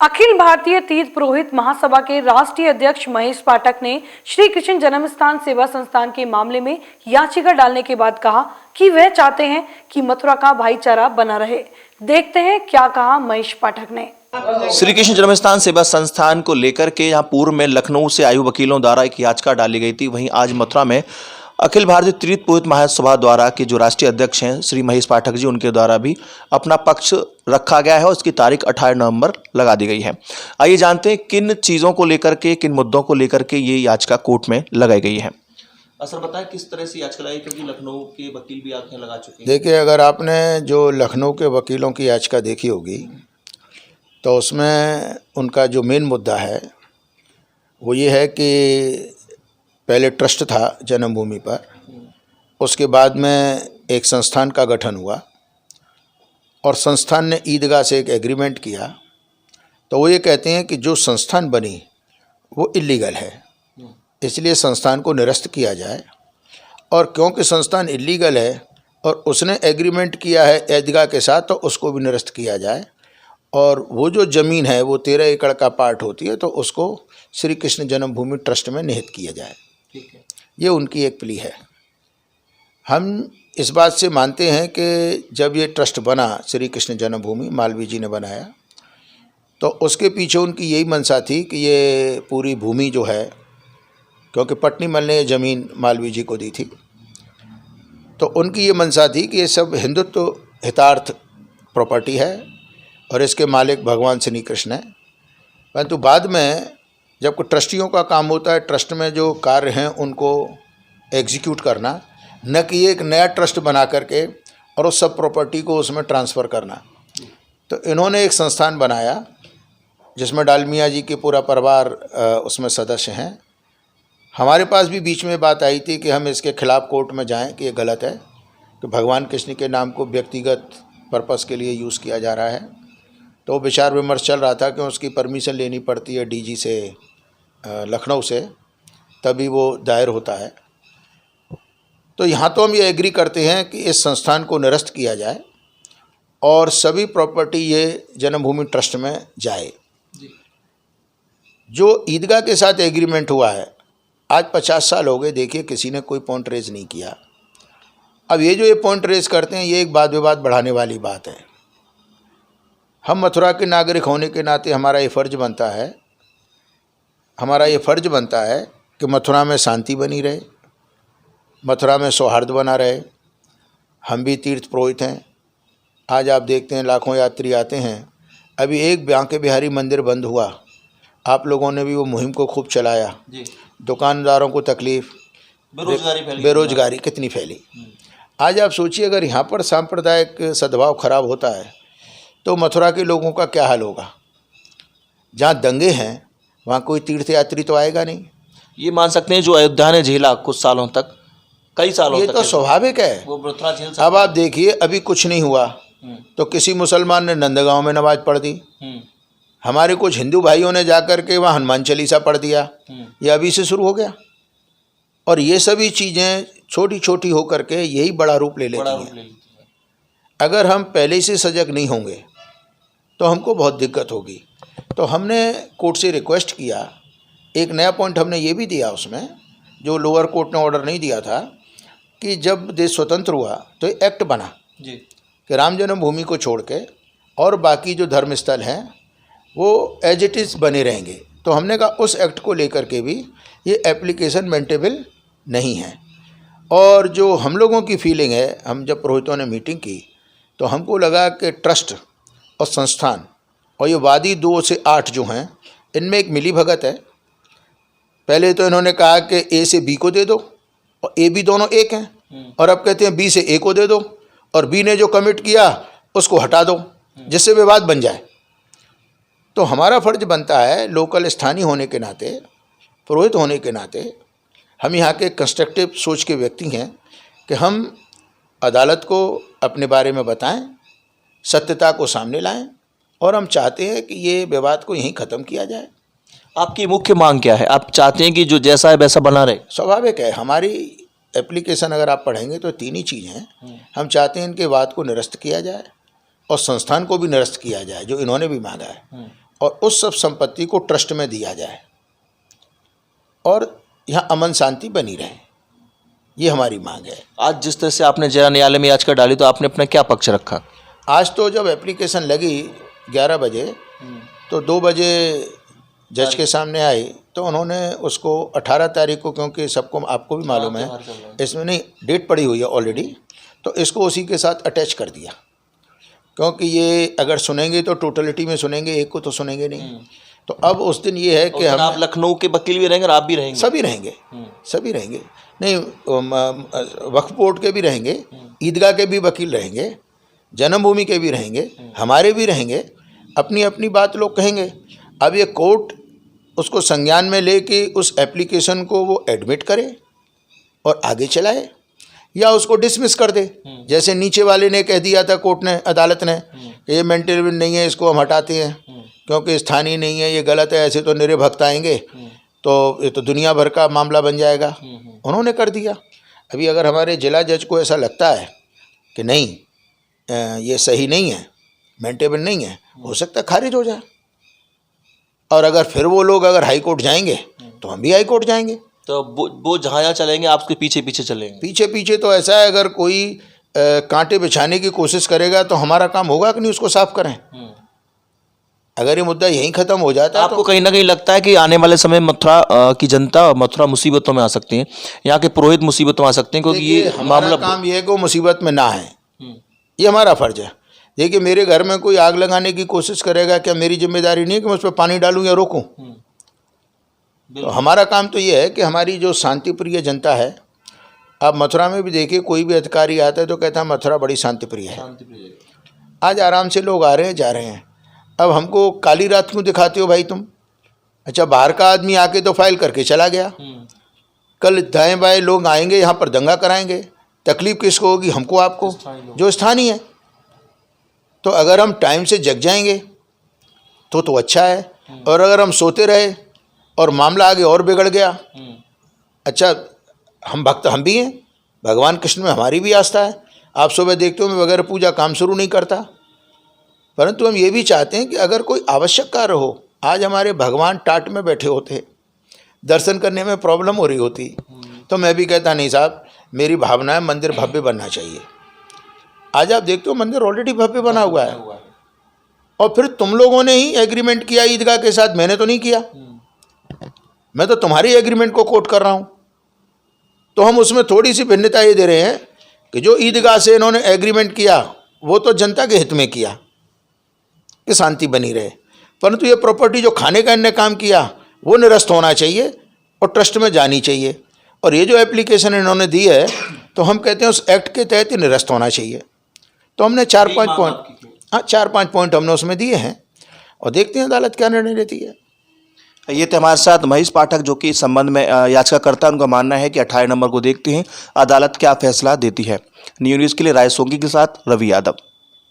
अखिल भारतीय तीर्थ पुरोहित महासभा के राष्ट्रीय अध्यक्ष महेश पाठक ने श्री कृष्ण जन्मस्थान सेवा संस्थान के मामले में याचिका डालने के बाद कहा कि वह चाहते हैं कि मथुरा का भाईचारा बना रहे। देखते हैं क्या कहा महेश पाठक ने। श्री कृष्ण जन्मस्थान सेवा संस्थान को लेकर के यहाँ पूर्व में लखनऊ से आयु वकीलों द्वारा एक याचिका डाली गई थी। वहीं आज मथुरा में अखिल भारतीय तीर्थ पुरोहित महासभा द्वारा के जो राष्ट्रीय अध्यक्ष हैं श्री महेश पाठक जी, उनके द्वारा भी अपना पक्ष रखा गया है और उसकी तारीख 18 नवंबर लगा दी गई है। आइए जानते हैं किन चीज़ों को लेकर के, किन मुद्दों को लेकर के ये याचिका कोर्ट में लगाई गई है। सर बताएं किस तरह से याचिका लगाई, क्योंकि लखनऊ के वकील भी आंखें लगा चुके हैं। देखिए, अगर आपने जो लखनऊ के वकीलों की याचिका देखी होगी तो उसमें उनका जो मेन मुद्दा है वो ये है कि पहले ट्रस्ट था जन्मभूमि पर, उसके बाद में एक संस्थान का गठन हुआ और संस्थान ने ईदगाह से एक एग्रीमेंट किया। तो वो ये कहते हैं कि जो संस्थान बनी वो इलीगल है, इसलिए संस्थान को निरस्त किया जाए। और क्योंकि संस्थान इलीगल है और उसने एग्रीमेंट किया है ईदगाह के साथ, तो उसको भी निरस्त किया जाए। और वो जो ज़मीन है वो 13 एकड़ का पार्ट होती है, तो उसको श्री कृष्ण जन्मभूमि ट्रस्ट में निहित किया जाए। ठीक है, ये उनकी एक प्ली है। हम इस बात से मानते हैं कि जब ये ट्रस्ट बना, श्री कृष्ण जन्मभूमि मालवीय जी ने बनाया, तो उसके पीछे उनकी यही मंशा थी कि ये पूरी भूमि जो है, क्योंकि पट्नीमल ने ये ज़मीन मालवीय जी को दी थी, तो उनकी ये मंशा थी कि ये सब हिंदुत्व हितार्थ प्रॉपर्टी है और इसके मालिक भगवान श्री कृष्ण हैं। परंतु बाद में जब कोई ट्रस्टियों का काम होता है, ट्रस्ट में जो कार्य हैं उनको एग्जीक्यूट करना, न कि एक नया ट्रस्ट बना करके और उस सब प्रॉपर्टी को उसमें ट्रांसफ़र करना। तो इन्होंने एक संस्थान बनाया जिसमें डालमिया जी के पूरा परिवार उसमें सदस्य हैं। हमारे पास भी बीच में बात आई थी कि हम इसके खिलाफ़ कोर्ट में जाएं कि ये गलत है कि भगवान कृष्ण के नाम को व्यक्तिगत पर्पस के लिए यूज़ किया जा रहा है। तो विचार विमर्श चल रहा था कि उसकी परमिशन लेनी पड़ती है डीजी से, लखनऊ से, तभी वो दायर होता है। तो यहाँ तो हम ये एग्री करते हैं कि इस संस्थान को निरस्त किया जाए और सभी प्रॉपर्टी ये जन्मभूमि ट्रस्ट में जाए। जो ईदगाह के साथ एग्रीमेंट हुआ है, आज 50 साल हो गए, देखिए किसी ने कोई पॉइंट रेज नहीं किया। अब ये जो ये पॉइंट रेज करते हैं, ये एक वाद विवाद बढ़ाने वाली बात है। हम मथुरा के नागरिक होने के नाते हमारा ये फ़र्ज़ बनता है कि मथुरा में शांति बनी रहे, मथुरा में सौहार्द बना रहे। हम भी तीर्थ पुरोहित हैं। आज आप देखते हैं लाखों यात्री आते हैं। अभी एक बांके बिहारी मंदिर बंद हुआ, आप लोगों ने भी वो मुहिम को खूब चलाया। दुकानदारों को तकलीफ़, बेरोजगारी कितनी फैली। आज आप सोचिए, अगर यहाँ पर सांप्रदायिक सद्भाव खराब होता है तो मथुरा के लोगों का क्या हाल होगा। जहाँ दंगे हैं वहाँ कोई तीर्थयात्री तो आएगा नहीं। ये मान सकते हैं जो अयोध्या ने झेला कुछ सालों तक, कई सालों ये तक, तो स्वाभाविक है। वो मथुरा झेल सकता। अब आप देखिए, अभी कुछ नहीं हुआ तो किसी मुसलमान ने नंदगांव में नमाज पढ़ दी, हमारे कुछ हिंदू भाइयों ने जाकर के वहाँ हनुमान चालीसा पढ़ दिया। ये अभी से शुरू हो गया। और ये सभी चीज़ें छोटी छोटी होकर के यही बड़ा रूप ले लेती हैं। अगर हम पहले से सजग नहीं होंगे तो हमको बहुत दिक्कत होगी। तो हमने कोर्ट से रिक्वेस्ट किया, एक नया पॉइंट हमने ये भी दिया उसमें, जो लोअर कोर्ट ने ऑर्डर नहीं दिया था, कि जब देश स्वतंत्र हुआ तो एक्ट बना कि राम जन्मभूमि को छोड़ के और बाकी जो धर्म स्थल हैं वो एज इट इज़ बने रहेंगे। तो हमने कहा उस एक्ट को लेकर के भी ये एप्लीकेशन मेंटेबल नहीं है। और जो हम लोगों की फीलिंग है, हम जब पुरोहितों ने मीटिंग की तो हमको लगा कि ट्रस्ट और संस्थान और ये वादी 2 से 8 जो हैं, इनमें एक मिली भगत है। पहले तो इन्होंने कहा कि ए से बी को दे दो और ए बी दोनों एक हैं, और अब कहते हैं बी से ए को दे दो और बी ने जो कमिट किया उसको हटा दो, जिससे विवाद बन जाए। तो हमारा फ़र्ज बनता है लोकल स्थानीय होने के नाते, पुरोहित होने के नाते, हम यहाँ के कंस्ट्रक्टिव सोच के व्यक्ति हैं कि हम अदालत को अपने बारे में बताएं, सत्यता को सामने लाएं, और हम चाहते हैं कि ये विवाद को यहीं ख़त्म किया जाए। आपकी मुख्य मांग क्या है? आप चाहते हैं कि जो जैसा है वैसा बना रहे? स्वाभाविक है। हमारी एप्लीकेशन अगर आप पढ़ेंगे तो 3 ही चीज़ हैं। हम चाहते हैं इनके वाद को निरस्त किया जाए और संस्थान को भी निरस्त किया जाए, जो इन्होंने भी मांगा है, और उस सब संपत्ति को ट्रस्ट में दिया जाए और यहाँ अमन शांति बनी रहे, ये हमारी मांग है। आज जिस तरह से आपने जिला न्यायालय में याचिका डाली तो आपने अपना क्या पक्ष रखा? आज तो जब एप्लीकेशन लगी 11 बजे तो 2 बजे जज के सामने आई तो उन्होंने उसको 18 तारीख को, क्योंकि सबको आपको भी मालूम है इसमें नहीं डेट पड़ी हुई है ऑलरेडी, तो इसको उसी के साथ अटैच कर दिया, क्योंकि ये अगर सुनेंगे तो टोटलिटी में सुनेंगे, एक को तो सुनेंगे नहीं। तो अब उस दिन ये है कि हम आप लखनऊ के वकील भी रहेंगे और आप भी रहेंगे? सभी रहेंगे, सभी रहेंगे। नहीं, वक्फ बोर्ड के भी रहेंगे, ईदगाह के भी वकील रहेंगे, जन्मभूमि के भी रहेंगे, हमारे भी रहेंगे, अपनी अपनी बात लोग कहेंगे। अब ये कोर्ट उसको संज्ञान में लेके उस एप्लीकेशन को वो एडमिट करे और आगे चलाए या उसको डिसमिस कर दे। जैसे नीचे वाले ने कह दिया था कोर्ट ने, अदालत ने, कि ये मेंटेनेबल नहीं है, इसको हम हटाते हैं क्योंकि स्थानीय नहीं है, ये गलत है, ऐसे तो निरे भक्त आएंगे तो ये तो दुनिया भर का मामला बन जाएगा। उन्होंने कर दिया। अभी अगर हमारे जिला जज को ऐसा लगता है कि नहीं ये सही नहीं है, मेंटेनेबल नहीं है, हो सकता है खारिज हो जाए। और अगर फिर वो लोग अगर हाई कोर्ट जाएंगे तो हम भी हाई कोर्ट जाएंगे। तो वो जहाँ चलेंगे आप उसके पीछे पीछे चलेंगे? पीछे पीछे तो ऐसा है, अगर कोई कांटे बिछाने की कोशिश करेगा तो हमारा काम होगा कि नहीं उसको साफ करें। अगर ये मुद्दा यहीं खत्म हो जाता है आपको तो कहीं ना कहीं लगता है कि आने वाले समय मथुरा की जनता, मथुरा मुसीबतों में आ सकती है, यहाँ के पुरोहित मुसीबतों में आ सकते हैं, क्योंकि ये मामला काम ये है कि वो मुसीबत में ना आए, ये हमारा फर्ज है। देखिए मेरे घर में कोई आग लगाने की कोशिश करेगा, क्या मेरी जिम्मेदारी नहीं है कि मैं उस पर पानी डालूं या रोकूं? तो हमारा काम तो ये है कि हमारी जो शांति प्रिय जनता है, आप मथुरा में भी देखिए कोई भी अधिकारी आता है तो कहता है मथुरा बड़ी शांति प्रिय है। आज आराम से लोग आ रहे हैं, जा रहे हैं। अब हमको काली रात क्यों दिखाते हो भाई तुम? अच्छा, बाहर का आदमी आके तो फाइल करके चला गया, कल दाएं बाएं लोग आएंगे यहाँ पर दंगा कराएंगे, तकलीफ किसको होगी? हमको, आपको, जो स्थानीय है। तो अगर हम टाइम से जग जाएंगे तो अच्छा है, और अगर हम सोते रहे और मामला आगे और बिगड़ गया, अच्छा हम भक्त हम भी हैं, भगवान कृष्ण में हमारी भी आस्था है। आप सुबह देखते हो मैं बगैर पूजा काम शुरू नहीं करता, परंतु हम ये भी चाहते हैं कि अगर कोई आवश्यक कार्य हो, आज हमारे भगवान टाट में बैठे होते, दर्शन करने में प्रॉब्लम हो रही होती, तो मैं भी कहता नहीं साहब मेरी भावना है मंदिर भव्य बनना चाहिए। आज आप देखते हो मंदिर ऑलरेडी भव्य बना हुआ है, और फिर तुम लोगों ने ही एग्रीमेंट किया ईदगाह के साथ, मैंने तो नहीं किया, मैं तो तुम्हारी एग्रीमेंट को कोट कर रहा हूँ। तो हम उसमें थोड़ी सी भिन्नता ये दे रहे हैं कि जो ईदगाह से इन्होंने एग्रीमेंट किया वो तो जनता के हित में किया कि शांति बनी रहे, परंतु ये प्रॉपर्टी जो खाने का इनने काम किया वो निरस्त होना चाहिए और ट्रस्ट में जानी चाहिए। और ये जो एप्लीकेशन इन्होंने दी है तो हम कहते हैं उस एक्ट के तहत ही निरस्त होना चाहिए। तो हमने 4-5 पॉइंट, हाँ 4-5 पॉइंट हमने उसमें दिए हैं, और देखते हैं अदालत क्या निर्णय लेती है। ये थे हमारे साथ महेश पाठक, जो कि इस संबंध में याचिकाकर्ता, उनका मानना है कि 28 नंबर को देखते हैं अदालत क्या फैसला देती है। न्यू न्यूज़ के लिए राय सोंगी के साथ रवि यादव।